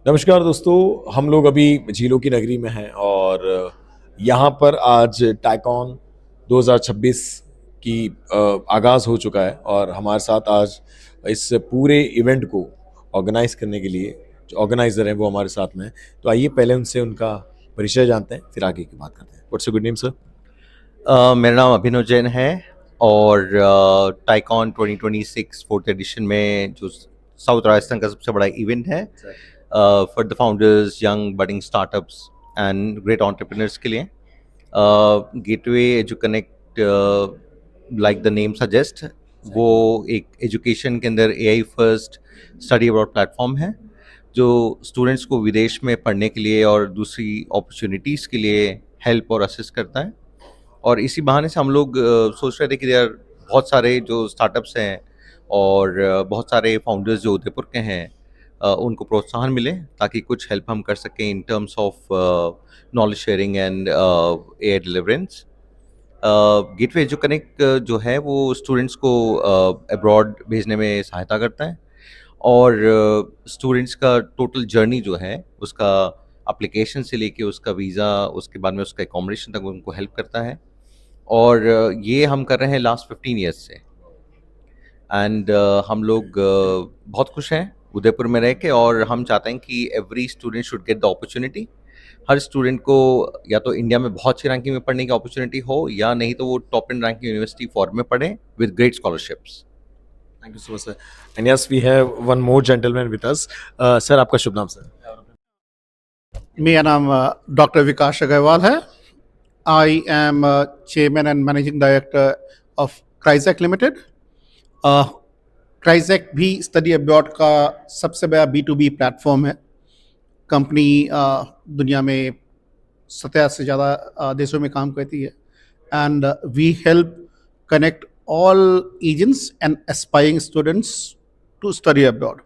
नमस्कार दोस्तों, हम लोग अभी झीलों की नगरी में हैं और यहाँ पर आज टैकॉन 2026 की आगाज़ हो चुका है और हमारे साथ आज इस पूरे इवेंट को ऑर्गेनाइज करने के लिए जो ऑर्गेनाइज़र हैं वो हमारे साथ में हैं। तो आइए पहले उनसे उनका परिचय जानते हैं, फिर आगे की बात करते हैं। What's your good name sir? मेरा नाम अभिनव जैन है और टाइकॉन 2026 फोर्थ एडिशन में जो साउथ राजस्थान का सबसे बड़ा इवेंट है for the founders, young budding startups and great entrepreneurs के लिए। Gateway edu connect, like the name suggest, वो एक एजुकेशन के अंदर AI first study abroad platform है जो स्टूडेंट्स को विदेश में पढ़ने के लिए और दूसरी अपॉर्चुनिटीज़ के लिए हेल्प और असिस्ट करता है। और इसी बहाने से हम लोग सोच रहे थे कि यार बहुत सारे जो स्टार्टअप्स हैं और बहुत सारे फाउंडर्स जो उदयपुर के हैं, उनको प्रोत्साहन मिले ताकि कुछ हेल्प हम कर सकें in terms of knowledge sharing and air deliverance. Gateway edu connect जो है वो स्टूडेंट्स को अब्रॉड भेजने में सहायता करता है और स्टूडेंट्स का टोटल जर्नी जो है उसका एप्लीकेशन से लेके उसका वीज़ा, उसके बाद में उसका एकोमोडेशन तक उनको हेल्प करता है। और ये हम कर रहे हैं लास्ट 15 ईयर्स से। एंड हम लोग बहुत खुश हैं उदयपुर में रह के और हम चाहते हैं कि every student should get the opportunity. Her student को या तो इंडिया में बहुत अच्छी रैंकिंग में पढ़ने की अपॉर्चुनिटी हो या नहीं तो वो top end ranking university foreign में पढ़े with great scholarships. Thank you so much sir. And yes, we have one more gentleman with us. Sir, आपका शुभ नाम सर? मेरा नाम डॉक्टर विकास अग्रवाल है। I am chairman and managing director of Crizac limited. Crizac भी study abroad का सबसे बड़ा B2B प्लेटफॉर्म है। कंपनी दुनिया में 70 से ज़्यादा देशों में काम करती है and we help connect all agents and aspiring students to study abroad.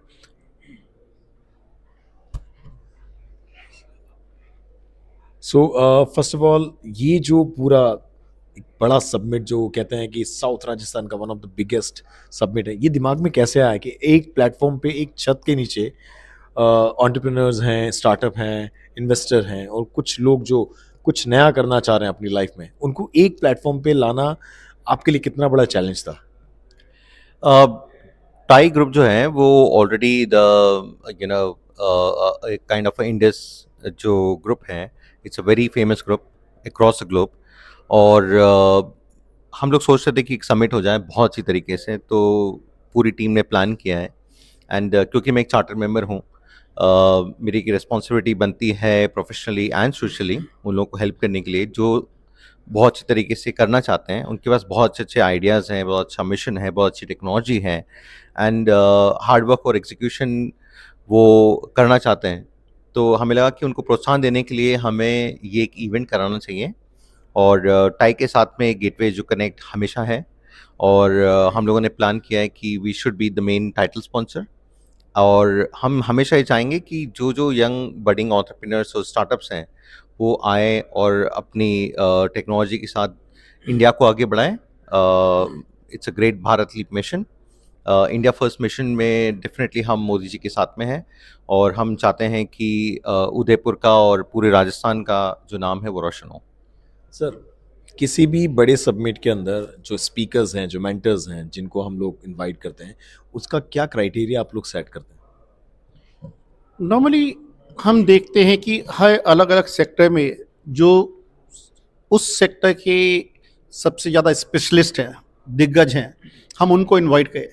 So first of all, ये जो पूरा एक बड़ा सबमिट जो कहते हैं कि साउथ राजस्थान का one of the biggest submit है, ये दिमाग में कैसे आया कि एक प्लेटफॉर्म पे एक छत के नीचे एंटरप्रेन्योर्स हैं, स्टार्टअप हैं, इन्वेस्टर हैं और कुछ लोग जो कुछ नया करना चाह रहे हैं अपनी लाइफ में, उनको एक प्लेटफॉर्म पे लाना आपके लिए कितना बड़ा चैलेंज था? टाई ग्रुप जो है वो already the you know kind of Indus जो ग्रुप है, it's a very famous group across the globe. और हम लोग सोच रहे थे कि एक समिट हो जाए बहुत अच्छी तरीके से, तो पूरी टीम ने प्लान किया है। एंड क्योंकि मैं एक चार्टर मेंबर हूँ, मेरी एक रिस्पॉन्सिबिलिटी बनती है प्रोफेशनली एंड सोशली उन लोगों को हेल्प करने के लिए जो बहुत अच्छी तरीके से करना चाहते हैं। उनके पास बहुत अच्छे अच्छे आइडियाज़ हैं, बहुत अच्छा मिशन है, बहुत अच्छी टेक्नोलॉजी है एंड हार्ड वर्क और एग्जीक्यूशन वो करना चाहते हैं। तो हमें लगा कि उनको प्रोत्साहन देने के लिए हमें ये एक इवेंट कराना चाहिए। और टाई के साथ में गेटवे जो कनेक्ट हमेशा है और हम लोगों ने प्लान किया है कि we should be the main title sponsor. और हम हमेशा ये चाहेंगे कि जो जो यंग बडिंग एंटरप्रेन्योर्स और स्टार्टअप्स हैं वो आए और अपनी टेक्नोलॉजी के साथ इंडिया को आगे बढ़ाएं। It's a great Bharat leap mission. India first mission में डेफिनेटली हम मोदी जी के साथ में हैं और हम चाहते हैं कि उदयपुर का और पूरे राजस्थान का जो नाम है वो रोशन हो। सर, किसी भी बड़े सबमिट के अंदर जो स्पीकर्स हैं, जो मेंटर्स हैं, जिनको हम लोग इनवाइट करते हैं, उसका क्या क्राइटेरिया आप लोग सेट करते हैं? नॉर्मली हम देखते हैं कि हर अलग अलग सेक्टर में जो उस सेक्टर के सबसे ज़्यादा स्पेशलिस्ट हैं, दिग्गज हैं, हम उनको इनवाइट करें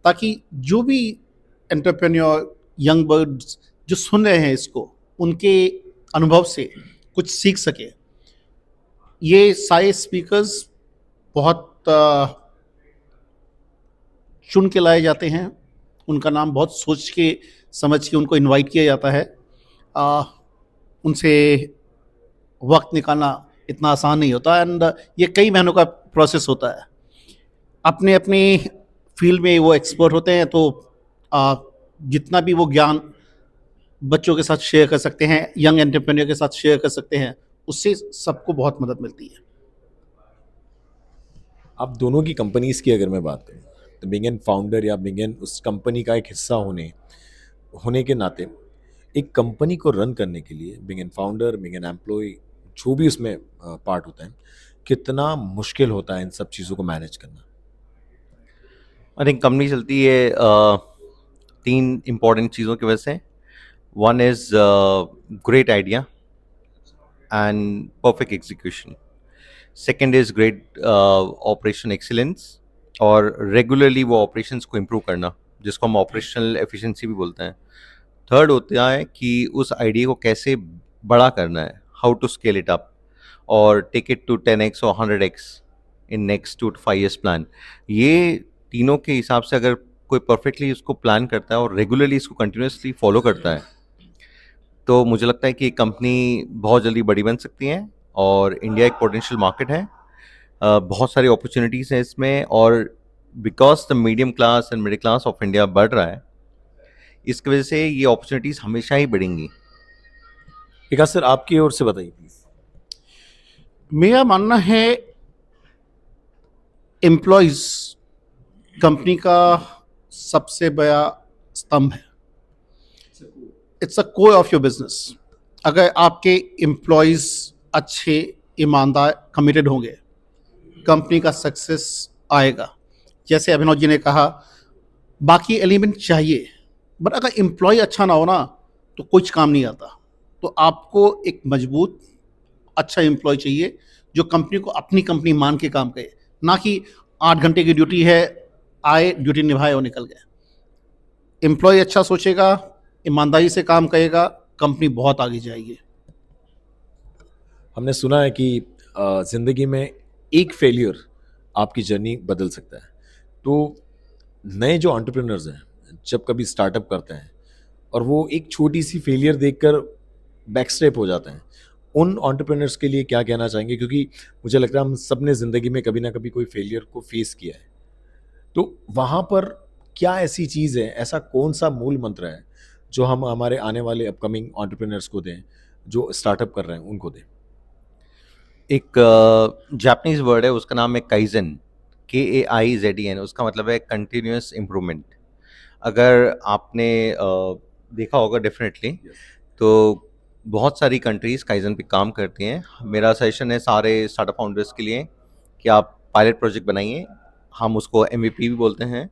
ताकि जो भी एंटरप्रेन्योर, यंग बर्ड्स जो सुन रहे हैं इसको, उनके अनुभव से कुछ सीख सके। ये सारे स्पीकर्स बहुत चुन के लाए जाते हैं। उनका नाम बहुत सोच के समझ के उनको इनवाइट किया जाता है। उनसे वक्त निकालना इतना आसान नहीं होता एंड ये कई महीनों का प्रोसेस होता है। अपने अपने फील्ड में वो एक्सपर्ट होते हैं, तो जितना भी वो ज्ञान बच्चों के साथ शेयर कर सकते हैं, यंग एंटरप्रेन्योर के साथ शेयर कर सकते हैं, उससे सबको बहुत मदद मिलती है। आप दोनों की कंपनीज की अगर मैं बात करूं, तो बिंग एन फाउंडर या बिंग एन उस कंपनी का एक हिस्सा होने होने के नाते एक कंपनी को रन करने के लिए being an founder, being an employee, जो भी उसमें पार्ट होता है, कितना मुश्किल होता है इन सब चीज़ों को मैनेज करना? आई थिंक कंपनी चलती है तीन इम्पॉर्टेंट चीज़ों की वजह से. One is great idea and perfect execution. Second is great operation excellence और रेगुलरली वो ऑपरेशंस को इम्प्रूव करना, जिसको हम ऑपरेशनल एफिशिएंसी भी बोलते हैं. थर्ड होता है कि उस आइडिया को कैसे बड़ा करना है, how to scale it up और टेक इट टू 10x और 100x in next 2 to 5 years plan. ये तीनों के हिसाब से अगर कोई परफेक्टली उसको प्लान करता है और रेगुलरली इसको कंटिन्यूसली फॉलो करता है, तो मुझे लगता है कि कंपनी बहुत जल्दी बड़ी बन सकती है. और इंडिया एक पोटेंशियल मार्केट है, बहुत सारी अपॉर्चुनिटीज़ हैं इसमें. और because the medium class and middle class of India बढ़ रहा है, इसकी वजह से ये अपॉर्चुनिटीज़ हमेशा ही बढ़ेंगी. विकास सर, आपकी ओर से बताइए प्लीज. मेरा मानना है एम्प्लॉयज कंपनी का सबसे बड़ा स्तंभ है. It's a core of your business. अगर आपके एम्प्लॉयज अच्छे, ईमानदार, कमिटेड होंगे, कंपनी का सक्सेस आएगा. जैसे अभिनव जी ने कहा, बाकी एलिमेंट चाहिए, बट अगर एम्प्लॉय अच्छा ना हो ना, तो कुछ काम नहीं आता. तो आपको एक मजबूत, अच्छा एम्प्लॉय चाहिए जो कंपनी को अपनी कंपनी मान के काम करे, ना कि 8 घंटे की ड्यूटी है, आए, ड्यूटी निभाए और निकल गए. एम्प्लॉय अच्छा सोचेगा, ईमानदारी से काम करेगा, कंपनी बहुत आगे जाएगी. हमने सुना है कि ज़िंदगी में एक फेलियर आपकी जर्नी बदल सकता है. तो नए जो एंटरप्रेन्योर्स हैं, जब कभी स्टार्टअप करते हैं और वो एक छोटी सी फेलियर देखकर बैकस्टेप हो जाते हैं, उन एंटरप्रेन्योर्स के लिए क्या कहना चाहेंगे? क्योंकि मुझे लगता है हम सब ने ज़िंदगी में कभी ना कभी कोई फेलियर को फेस किया है. तो वहाँ पर क्या ऐसी चीज़ है, ऐसा कौन सा मूल मंत्र है जो हम हमारे आने वाले अपकमिंग एंटरप्रेन्योर्स को दें, जो स्टार्टअप कर रहे हैं उनको दें? एक जापानीज वर्ड है, उसका नाम है काइजन. KAIZEN. उसका मतलब है कंटिन्यूस इम्प्रूवमेंट. अगर आपने देखा होगा डेफिनेटली, तो बहुत सारी कंट्रीज काइजन पे काम करती हैं. मेरा सजेशन है सारे स्टार्टअप फाउंडर्स के लिए कि आप पायलट प्रोजेक्ट बनाइए, हम उसको MVP भी बोलते हैं,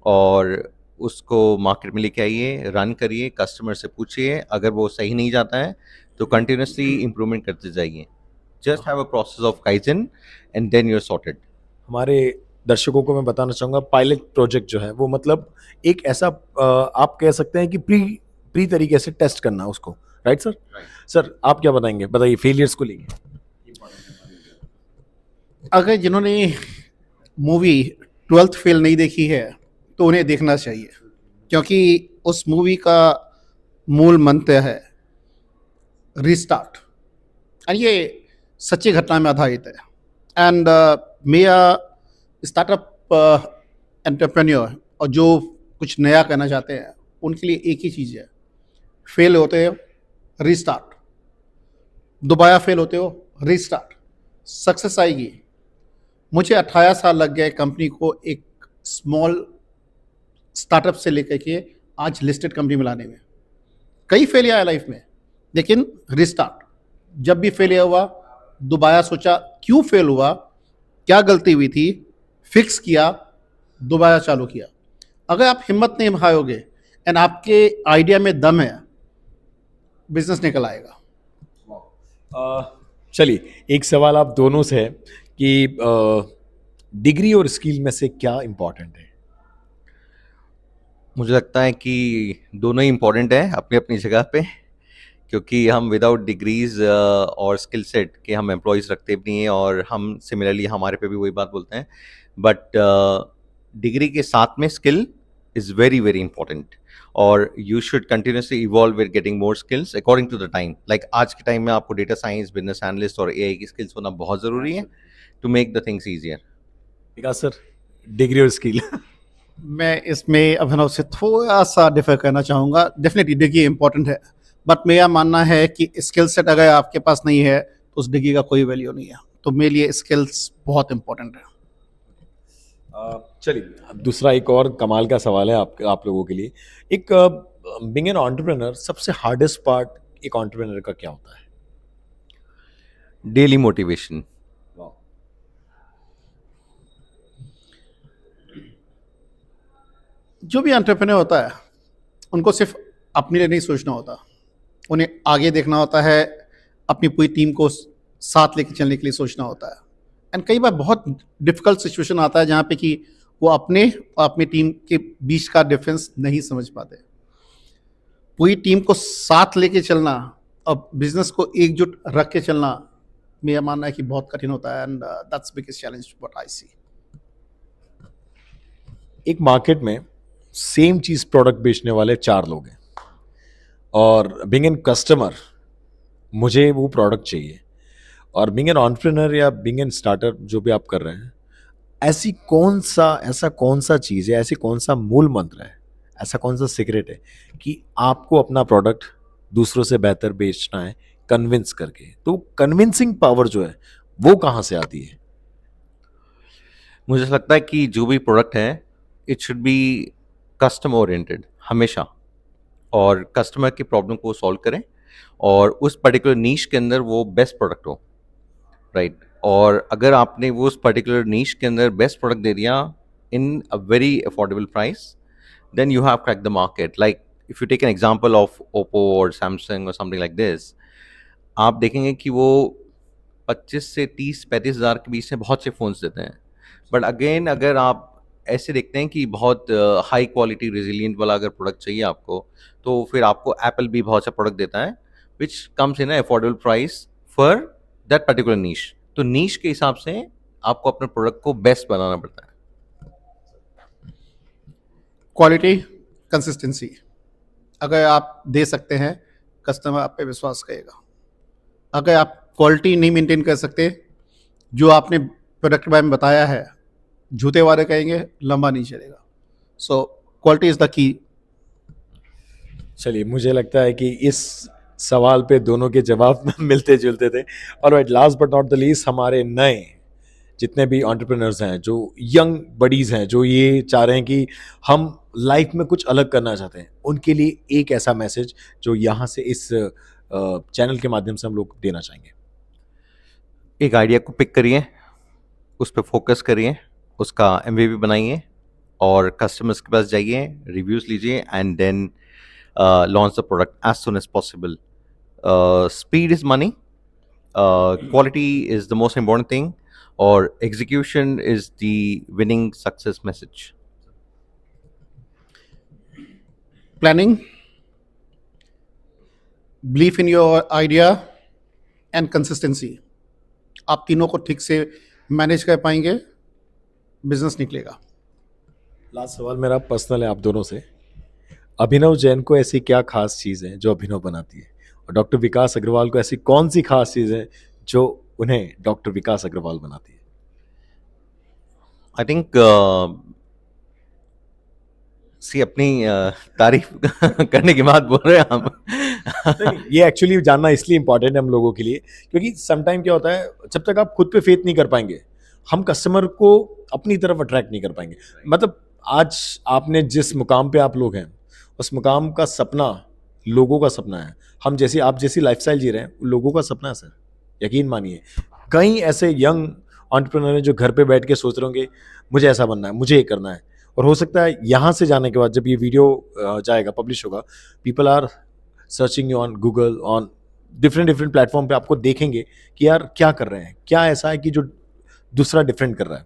और उसको मार्केट में लेके आइए, रन करिए, कस्टमर से पूछिए. अगर वो सही नहीं जाता है तो कंटिन्यूसली इम्प्रूवमेंट करते जाइए. Just have a process of kaizen and then you are sorted. हमारे दर्शकों को मैं बताना चाहूँगा, पायलट प्रोजेक्ट जो है वो मतलब एक ऐसा आप कह सकते हैं कि प्री प्री तरीके से टेस्ट करना उसको, राइट सर? सर आप क्या बताएंगे, बताइए फेलियर्स को लेके. अगर जिन्होंने मूवी 12th फेल नहीं देखी है, तो उन्हें देखना चाहिए, क्योंकि उस मूवी का मूल मंत्र है रीस्टार्ट, और ये सच्ची घटना में आधारित है. एंड मेरा स्टार्टअप एंटरप्रेन्योर और जो कुछ नया करना चाहते हैं, उनके लिए एक ही चीज़ है, फेल होते हो रीस्टार्ट, दोबारा फेल होते हो रीस्टार्ट, सक्सेस आएगी. मुझे 18 साल लग गए कंपनी को एक स्मॉल स्टार्टअप से लेकर के आज लिस्टेड कंपनी में लाने में. कई फेलियर आया लाइफ में, लेकिन रिस्टार्ट. जब भी फेलियर हुआ, दोबारा सोचा क्यों फेल हुआ, क्या गलती हुई थी, फिक्स किया, दोबारा चालू किया. अगर आप हिम्मत नहीं हारोगे एंड आपके आइडिया में दम है, बिजनेस निकल आएगा. चलिए, एक सवाल आप दोनों से है कि डिग्री और स्किल में से क्या इम्पोर्टेंट है? मुझे लगता है कि दोनों ही इम्पोर्टेंट है अपनी अपनी जगह पे, क्योंकि हम विदाउट डिग्रीज और स्किल सेट के हम एम्प्लॉयज़ रखते भी नहीं हैं, और हम सिमिलरली हमारे पे भी वही बात बोलते हैं. बट डिग्री के साथ में skill is very very important, और you should continuously evolve with getting more skills according to the time. Like आज के टाइम में आपको डेटा साइंस, बिजनेस एनालिस्ट और AI की स्किल्स होना बहुत ज़रूरी है to make the things easier. Vikas sir, degree और स्किल. मैं इसमें अभिनव से थोड़ा सा डिफर करना चाहूँगा. डेफिनेटली डिग्री इंपॉर्टेंट है, बट मेरा मानना है कि स्किल सेट अगर आपके पास नहीं है, तो उस डिग्री का कोई वैल्यू नहीं है. तो मेरे लिए स्किल्स बहुत इंपॉर्टेंट है. चलिए, अब दूसरा एक और कमाल का सवाल है आप लोगों के लिए. एक बीइंग एन एंटरप्रेन्योर सबसे हार्डेस्ट पार्ट एक एंटरप्रेन्योर का क्या होता है? Daily motivation. जो भी एंटरप्रेन्योर होता है उनको सिर्फ अपने लिए नहीं सोचना होता, उन्हें आगे देखना होता है, अपनी पूरी टीम को साथ लेके चलने के लिए सोचना होता है। एंड कई बार बहुत डिफिकल्ट सिचुएशन आता है जहाँ पे कि वो अपने और अपनी टीम के बीच का डिफरेंस नहीं समझ पाते। पूरी टीम को साथ लेके चलना और बिजनेस को एकजुट रख के चलना मेरा मानना है कि बहुत कठिन होता है, and that's biggest challenge what I see. एक मार्केट में सेम चीज प्रोडक्ट बेचने वाले 4 लोग हैं और बीइंग एन कस्टमर मुझे वो प्रोडक्ट चाहिए, और बीइंग एन एंटरप्रेन्योर या बीइंग एन स्टार्टअप जो भी आप कर रहे हैं, ऐसा कौन सा चीज़ है, ऐसी कौन सा मूल मंत्र है, ऐसा कौन सा सीक्रेट है कि आपको अपना प्रोडक्ट दूसरों से बेहतर बेचना है कन्विंस करके? तो कन्विंसिंग पावर जो है वो कहाँ से आती है? मुझे ऐसा लगता है कि जो भी प्रोडक्ट है it should be customer oriented हमेशा, और कस्टमर की प्रॉब्लम को सॉल्व करें और उस पर्टिकुलर नीश के अंदर वो बेस्ट प्रोडक्ट हो, राइट। और अगर आपने वो उस पर्टिकुलर नीश के अंदर बेस्ट प्रोडक्ट दे दिया in a very affordable price, then you have cracked the market. Like if you take an example of Oppo or Samsung or something like this, आप देखेंगे कि वो 25 से 30-35 हज़ार के बीच में बहुत से फ़ोन्स देते हैं। बट अगेन अगर आप ऐसे देखते हैं कि बहुत हाई क्वालिटी रेजिलियंट वाला अगर प्रोडक्ट चाहिए आपको, तो फिर आपको एप्पल भी बहुत सा प्रोडक्ट देता है which comes in affordable price for that particular नीश। तो नीश के हिसाब से आपको अपने प्रोडक्ट को बेस्ट बनाना पड़ता है। क्वालिटी, कंसिस्टेंसी अगर आप दे सकते हैं, कस्टमर आप पे विश्वास करेगा। अगर आप क्वालिटी नहीं मेंटेन कर सकते, जो आपने प्रोडक्ट के बारे में बताया है, झूठे वादे कहेंगे, लंबा नहीं चलेगा। So quality is the key. चलिए, मुझे लगता है कि इस सवाल पे दोनों के जवाब मिलते जुलते थे। और right, last but not the least, हमारे नए जितने भी एंटरप्रेन्योर्स हैं, जो यंग बडीज हैं, जो ये चाह रहे हैं कि हम लाइफ में कुछ अलग करना चाहते हैं, उनके लिए एक ऐसा मैसेज जो यहाँ से इस चैनल के माध्यम से हम लोग देना चाहेंगे। एक आइडिया को पिक करिए, उस पर फोकस करिए, उसका एमवीपी बनाइए और कस्टमर्स के पास जाइए, रिव्यूज़ लीजिए and then launch the product as soon as possible. Speed is money, quality is the most important thing, और execution is the winning success message. Planning, belief in your idea and consistency, आप तीनों को ठीक से manage कर पाएंगे, business निकलेगा। Last सवाल मेरा पर्सनल है आप दोनों से। अभिनव जैन को ऐसी क्या खास चीज़ है जो अभिनव बनाती है, और डॉक्टर विकास अग्रवाल को ऐसी कौन सी खास चीज़ है जो उन्हें डॉक्टर विकास अग्रवाल बनाती है? आई थिंक सी अपनी तारीफ करने की बात बोल रहे हैं हम। नहीं, ये एक्चुअली जानना इसलिए इंपॉर्टेंट है हम लोगों के लिए, क्योंकि समटाइम क्या होता है, जब तक आप खुद पे फेथ नहीं कर पाएंगे, हम कस्टमर को अपनी तरफ अट्रैक्ट नहीं कर पाएंगे। मतलब आज आपने जिस मुकाम पे आप लोग हैं, उस मुकाम का सपना लोगों का सपना है। हम जैसी आप जैसी लाइफस्टाइल जी रहे हैं, लोगों का सपना है सर, यकीन मानिए। कई ऐसे यंग एंटरप्रेन्योर हैं जो घर पे बैठ के सोच रहे होंगे मुझे ऐसा बनना है, मुझे ये करना है, और हो सकता है यहाँ से जाने के बाद जब ये वीडियो जाएगा, पब्लिश होगा, people are searching you on Google, on different platform पे आपको देखेंगे कि यार क्या कर रहे हैं, क्या ऐसा है कि जो दूसरा डिफरेंट कर रहा है।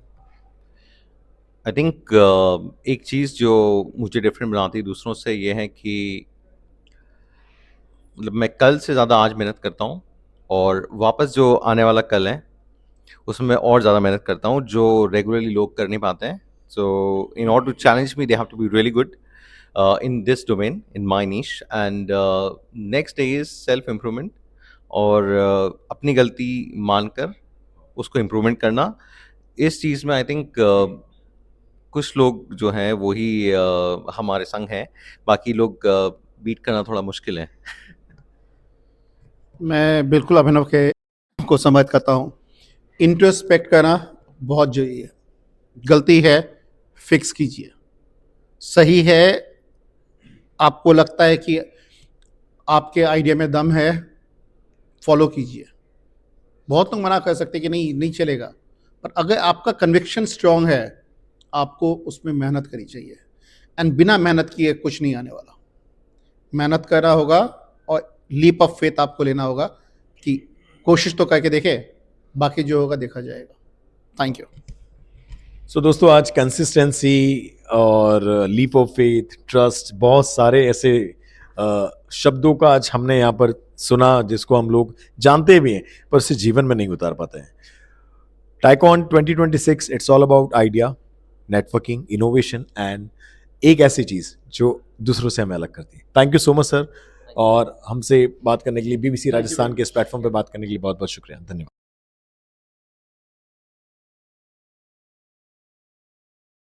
आई थिंक एक चीज़ जो मुझे डिफरेंट बनाती है दूसरों से ये है कि मतलब मैं कल से ज़्यादा आज मेहनत करता हूँ, और वापस जो आने वाला कल है उसमें मैं और ज़्यादा मेहनत करता हूँ जो रेगुलरली लोग कर नहीं पाते हैं। So in order to challenge me they have to be really good in this domain, in my niche, and next day is self improvement, और अपनी गलती मानकर उसको इम्प्रूवमेंट करना। इस चीज़ में आई थिंक कुछ लोग जो हैं वही हमारे संग हैं, बाकी लोग बीट करना थोड़ा मुश्किल है। मैं बिल्कुल अभिनव के को समझ करता हूँ। इंट्रोस्पेक्ट करना बहुत जरूरी है। गलती है, फिक्स कीजिए। सही है, आपको लगता है कि आपके आइडिया में दम है, फॉलो कीजिए। बहुत लोग मना कर सकते हैं कि नहीं नहीं चलेगा, पर अगर आपका कन्विक्शन स्ट्रांग है, आपको उसमें मेहनत करनी चाहिए। एंड बिना मेहनत किए कुछ नहीं आने वाला। मेहनत करना होगा और लीप ऑफ फेथ आपको लेना होगा कि कोशिश तो करके देखे, बाकी जो होगा देखा जाएगा। Thank you. सो दोस्तों, आज कंसिस्टेंसी और लीप ऑफ फेथ, ट्रस्ट, बहुत सारे ऐसे शब्दों का आज हमने यहाँ पर सुना जिसको हम लोग जानते भी हैं पर उसे जीवन में नहीं उतार पाते हैं। Tycoon 2026 it's all about idea, networking, innovation and एक ऐसी चीज़ जो दूसरों से हमें अलग करती है। Thank you so much sir, और हमसे बात करने के लिए, BBC राजस्थान के इस प्लेटफॉर्म पे बात करने के लिए बहुत बहुत शुक्रिया, धन्यवाद।